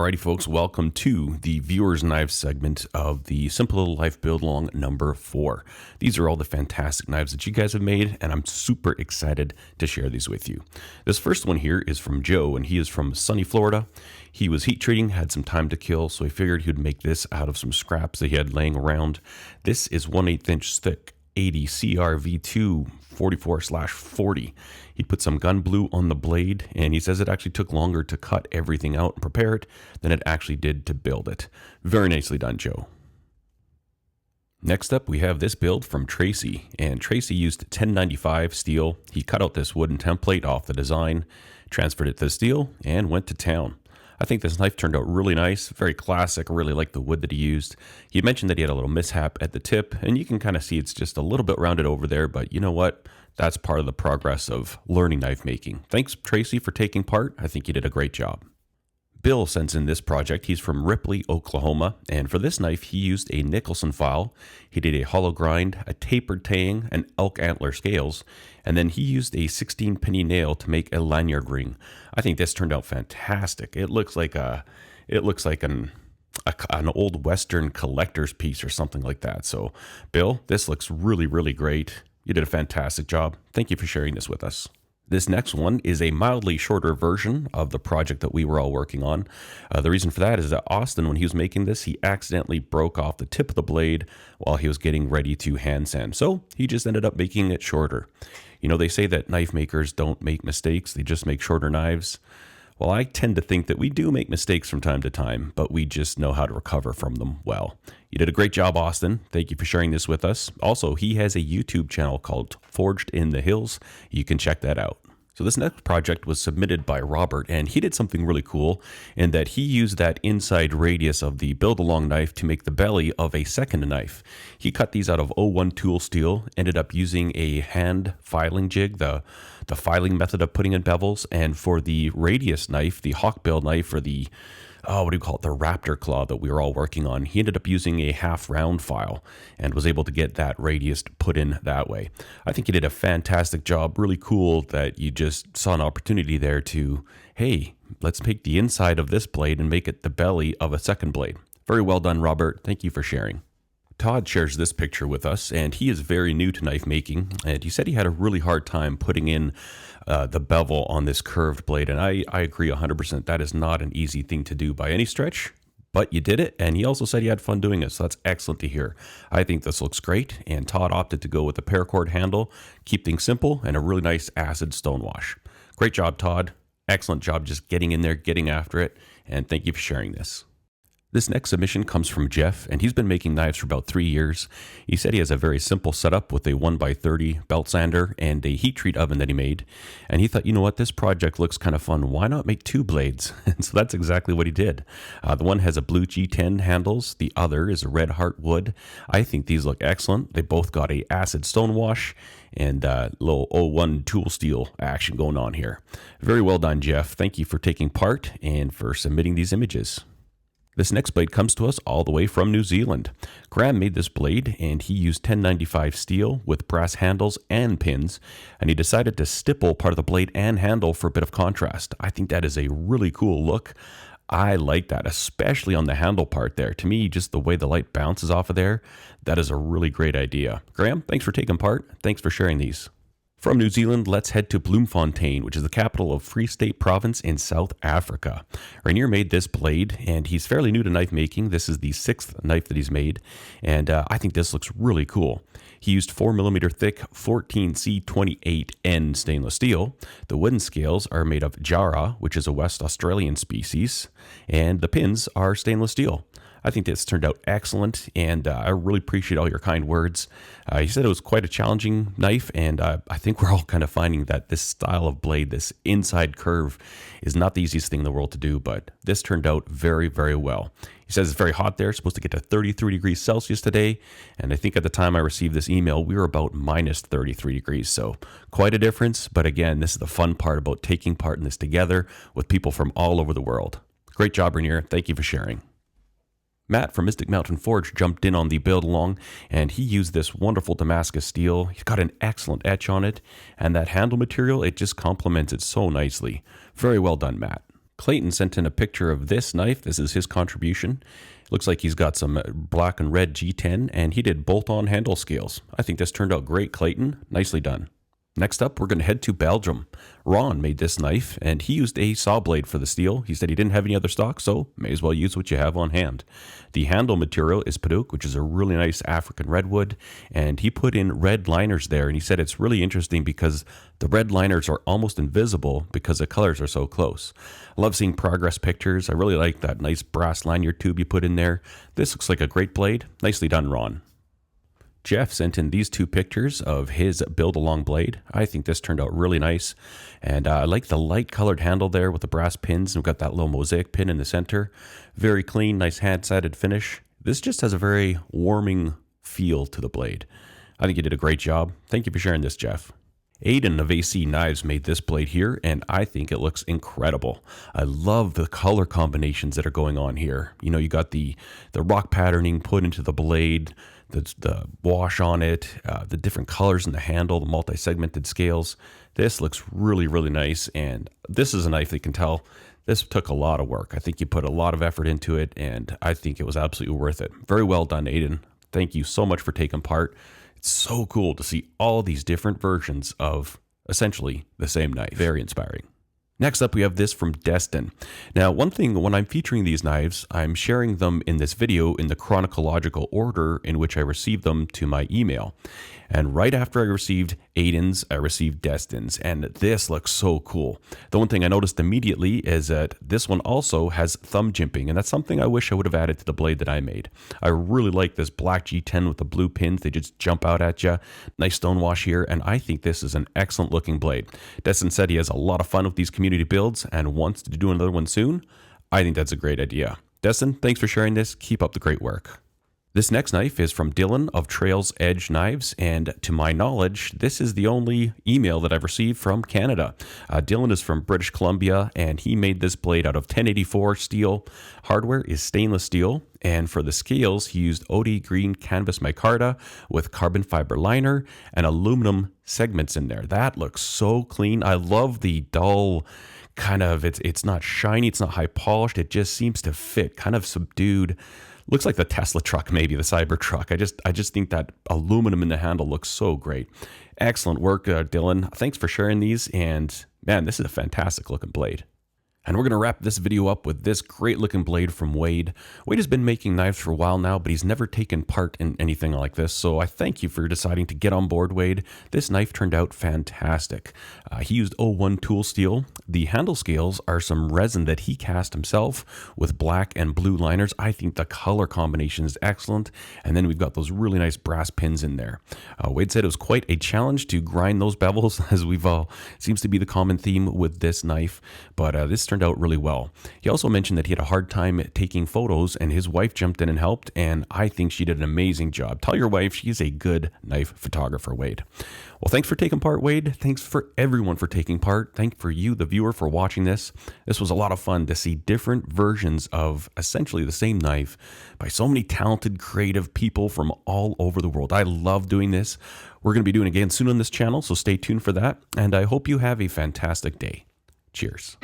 Alrighty, folks, welcome to the Viewers Knives segment of the Simple Little Life Build Along number 4. These are all the fantastic knives that you guys have made, and I'm super excited to share these with you. This first one here is from Joe, and he is from sunny Florida. He was heat treating, had some time to kill, so he figured he would make this out of some scraps that he had laying around. This is 1/8 inch thick 80 CRV2 44/40. He put some gun blue on the blade, and he says it actually took longer to cut everything out and prepare it than it actually did to build it. Very nicely done, Joe. Next up, we have this build from Tracy, and Tracy used 1095 steel. He cut out this wooden template off the design, transferred it to steel, and went to town. I think this knife turned out really nice, very classic. I really like the wood that he used. He mentioned that he had a little mishap at the tip, and you can kind of see it's just a little bit rounded over there, but you know what? That's part of the progress of learning knife making. Thanks, Tracy, for taking part. I think you did a great job. Bill sends in this project. He's from Ripley, Oklahoma, and for this knife, he used a Nicholson file. He did a hollow grind, a tapered tang, and elk antler scales, and then he used a 16-penny nail to make a lanyard ring. I think this turned out fantastic. It looks like an old Western collector's piece or something like that. So, Bill, this looks really, really great. You did a fantastic job. Thank you for sharing this with us. This next one is a mildly shorter version of the project that we were all working on. The reason for that is that Austin, when he was making this, he accidentally broke off the tip of the blade while he was getting ready to hand sand. So he just ended up making it shorter. You know, they say that knife makers don't make mistakes, they just make shorter knives. Well, I tend to think that we do make mistakes from time to time, but we just know how to recover from them well. You did a great job, Austin. Thank you for sharing this with us. Also, he has a YouTube channel called Forged in the Hills. You can check that out. So this next project was submitted by Robert, and he did something really cool in that he used that inside radius of the build-along knife to make the belly of a second knife. He cut these out of 01 tool steel, ended up using a hand filing jig, the filing method of putting in bevels, and for the radius knife, the hawkbill knife, or the the raptor claw that we were all working on, he ended up using a half round file and was able to get that radius put in that way. I think he did a fantastic job. Really cool that you just saw an opportunity there to, hey, let's take the inside of this blade and make it the belly of a second blade. Very well done, Robert. Thank you for sharing. Todd shares this picture with us, and he is very new to knife making, and he said he had a really hard time putting in the bevel on this curved blade, and I agree 100%. That is not an easy thing to do by any stretch, but you did it, and he also said he had fun doing it, so that's excellent to hear. I think this looks great, and Todd opted to go with a paracord handle, keep things simple, and a really nice acid stonewash. Great job, Todd. Excellent job just getting in there, getting after it, and thank you for sharing this. This next submission comes from Jeff, and he's been making knives for about 3 years. He said he has a very simple setup with a 1x30 belt sander and a heat treat oven that he made. And he thought, you know what, this project looks kind of fun. Why not make 2 blades? And so that's exactly what he did. The one has a blue G10 handles. The other is a red heart wood. I think these look excellent. They both got a acid stonewash and little 01 tool steel action going on here. Very well done, Jeff. Thank you for taking part and for submitting these images. This next blade comes to us all the way from New Zealand. Graeme made this blade, and he used 1095 steel with brass handles and pins, and he decided to stipple part of the blade and handle for a bit of contrast. I think that is a really cool look. I like that, especially on the handle part there. To me, just the way the light bounces off of there, that is a really great idea. Graeme, thanks for taking part. Thanks for sharing these. From New Zealand, let's head to Bloemfontein, which is the capital of Free State Province in South Africa. Renier made this blade, and he's fairly new to knife making. This is the 6th knife that he's made, and I think this looks really cool. He used 4mm thick 14C28N stainless steel. The wooden scales are made of Jara, which is a West Australian species, and the pins are stainless steel. I think this turned out excellent, and I really appreciate all your kind words. He said it was quite a challenging knife, and I think we're all kind of finding that this style of blade, this inside curve, is not the easiest thing in the world to do, but this turned out very, very well. He says it's very hot there, supposed to get to 33 degrees Celsius today, and I think at the time I received this email, we were about minus 33 degrees, so quite a difference, but again, this is the fun part about taking part in this together with people from all over the world. Great job, Renier. Thank you for sharing. Matt from Mystic Mountain Forge jumped in on the build along, and he used this wonderful Damascus steel. He's got an excellent etch on it, and that handle material, it just complements it so nicely. Very well done, Matt. Clayton sent in a picture of this knife. This is his contribution. Looks like he's got some black and red G10, and he did bolt-on handle scales. I think this turned out great, Clayton. Nicely done. Next up, we're going to head to Belgium. Ron made this knife, and he used a saw blade for the steel. He said he didn't have any other stock, so may as well use what you have on hand. The handle material is Paduk, which is a really nice African redwood, and he put in red liners there, and he said it's really interesting because the red liners are almost invisible because the colors are so close. I love seeing progress pictures. I really like that nice brass lanyard tube you put in there. This looks like a great blade. Nicely done, Ron. Jeff sent in these two pictures of his build-along blade. I think this turned out really nice. And I like the light-colored handle there with the brass pins. We've got that little mosaic pin in the center. Very clean, nice hand-sided finish. This just has a very warming feel to the blade. I think you did a great job. Thank you for sharing this, Jeff. Aedan of AC Knives made this blade here, and I think it looks incredible. I love the color combinations that are going on here. You know, you got the rock patterning put into the blade, the wash on it, the different colors in the handle, the multi-segmented scales. This looks really, really nice, and this is a knife that you can tell this took a lot of work. I think you put a lot of effort into it, and I think it was absolutely worth it. Very well done, Aedan. Thank you so much for taking part. It's so cool to see all these different versions of essentially the same knife. Very inspiring. Next up, we have this from Destin. Now, one thing, when I'm featuring these knives, I'm sharing them in this video in the chronological order in which I received them to my email. And right after I received Aedan's, I received Destin's, and this looks so cool. The one thing I noticed immediately is that this one also has thumb jimping, and that's something I wish I would have added to the blade that I made. I really like this black G10 with the blue pins. They just jump out at you. Nice stonewash here, and I think this is an excellent looking blade. Destin said he has a lot of fun with these community builds and wants to do another one soon. I think that's a great idea. Destin, thanks for sharing this. Keep up the great work. This next knife is from Dylan of Trails Edge Knives, and to my knowledge, this is the only email that I've received from Canada. Dylan is from British Columbia, and he made this blade out of 1084 steel. Hardware is stainless steel, and for the scales, he used OD green canvas micarta with carbon fiber liner and aluminum segments in there. That looks so clean. I love the dull kind of, it's not shiny, it's not high polished, it just seems to fit, kind of subdued. Looks like the Tesla truck, maybe the Cybertruck. I just think that aluminum in the handle looks so great. Excellent work, Dylan. Thanks for sharing these. And man, this is a fantastic looking blade. And we're going to wrap this video up with this great looking blade from Wade. Wade has been making knives for a while now, but he's never taken part in anything like this. So I thank you for deciding to get on board, Wade. This knife turned out fantastic. He used 01 tool steel. The handle scales are some resin that he cast himself with black and blue liners. I think the color combination is excellent. And then we've got those really nice brass pins in there. Wade said it was quite a challenge to grind those bevels, as we've all seems to be the common theme with this knife. But this turned out really well. He also mentioned that he had a hard time taking photos, and his wife jumped in and helped, and I think she did an amazing job. Tell your wife she's a good knife photographer, Wade. Well, thanks for taking part, Wade. Thanks for everyone for taking part. Thank for you, the viewer, for watching this. This was a lot of fun to see different versions of essentially the same knife by so many talented, creative people from all over the world. I love doing this. We're going to be doing it again soon on this channel, so stay tuned for that, and I hope you have a fantastic day. Cheers.